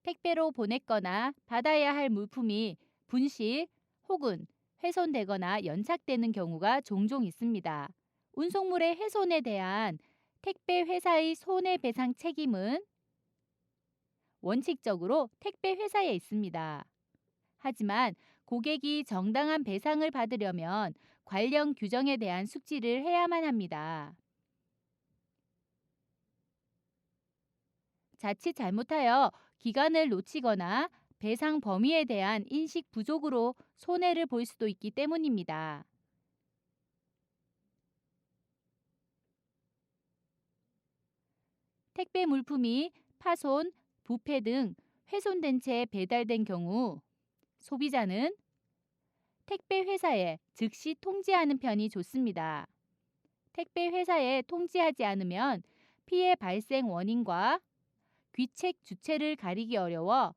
택배로 보냈거나 받아야 할 물품이 분실 혹은 훼손되거나 연착되는 경우가 종종 있습니다. 운송물의 훼손에 대한 택배 회사의 손해배상 책임은 원칙적으로 택배 회사에 있습니다. 하지만 고객이 정당한 배상을 받으려면 관련 규정에 대한 숙지를 해야만 합니다. 자칫 잘못하여 기간을 놓치거나 배상 범위에 대한 인식 부족으로 손해를 볼 수도 있기 때문입니다. 택배 물품이 파손, 부패 등 훼손된 채 배달된 경우 소비자는 택배 회사에 즉시 통지하는 편이 좋습니다. 택배 회사에 통지하지 않으면 피해 발생 원인과 귀책 주체를 가리기 어려워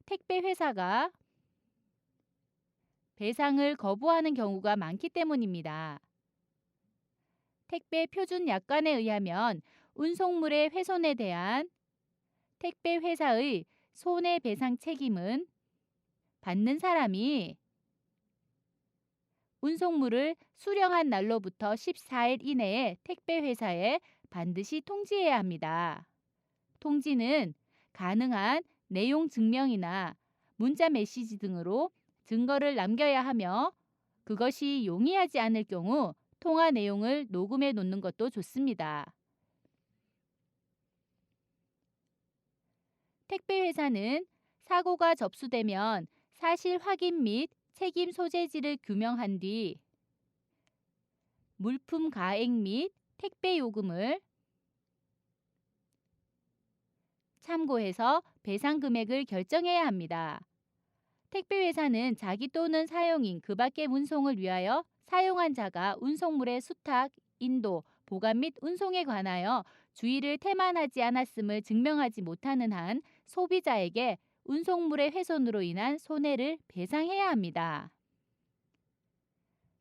택배 회사가 배상을 거부하는 경우가 많기 때문입니다. 택배 표준 약관에 의하면 운송물의 훼손에 대한 택배 회사의 손해배상 책임은 받는 사람이 운송물을 수령한 날로부터 14일 이내에 택배 회사에 반드시 통지해야 합니다. 통지는 가능한 내용 증명이나 문자 메시지 등으로 증거를 남겨야 하며 그것이 용이하지 않을 경우 통화 내용을 녹음해 놓는 것도 좋습니다. 택배 회사는 사고가 접수되면 사실 확인 및 책임 소재지를 규명한 뒤 물품 가액 및 택배 요금을 참고해서 배상 금액을 결정해야 합니다. 택배 회사는 자기 또는 사용인 그 밖의 운송을 위하여 사용한 자가 운송물의 수탁, 인도, 보관 및 운송에 관하여 주의를 태만하지 않았음을 증명하지 못하는 한 소비자에게 운송물의 훼손으로 인한 손해를 배상해야 합니다.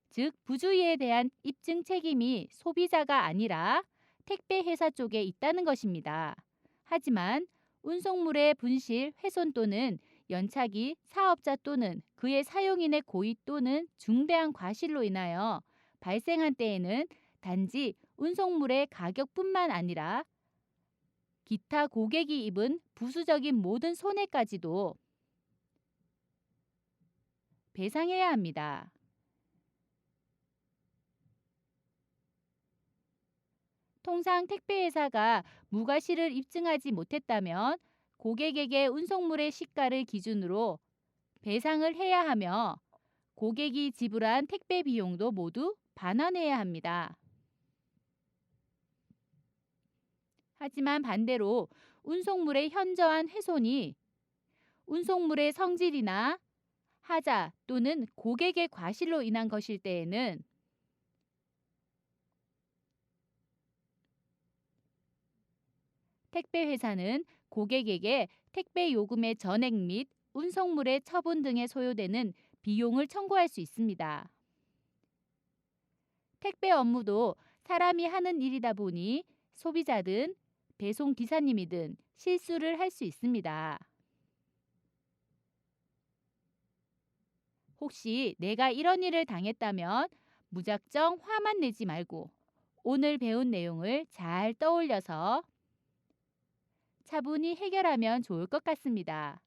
즉, 부주의에 대한 입증 책임이 소비자가 아니라 택배 회사 쪽에 있다는 것입니다. 하지만 운송물의 분실, 훼손 또는 연착이 사업자 또는 그의 사용인의 고의 또는 중대한 과실로 인하여 발생한 때에는 단지 운송물의 가격뿐만 아니라 기타 고객이 입은 부수적인 모든 손해까지도 배상해야 합니다. 통상 택배회사가 무과실을 입증하지 못했다면 고객에게 운송물의 시가를 기준으로 배상을 해야 하며 고객이 지불한 택배 비용도 모두 반환해야 합니다. 하지만 반대로 운송물의 현저한 훼손이 운송물의 성질이나 하자 또는 고객의 과실로 인한 것일 때에는 택배 회사는 고객에게 택배 요금의 전액 및 운송물의 처분 등에 소요되는 비용을 청구할 수 있습니다. 택배 업무도 사람이 하는 일이다 보니 소비자든 배송 기사님이든 실수를 할 수 있습니다. 혹시 내가 이런 일을 당했다면 무작정 화만 내지 말고 오늘 배운 내용을 잘 떠올려서 차분히 해결하면 좋을 것 같습니다.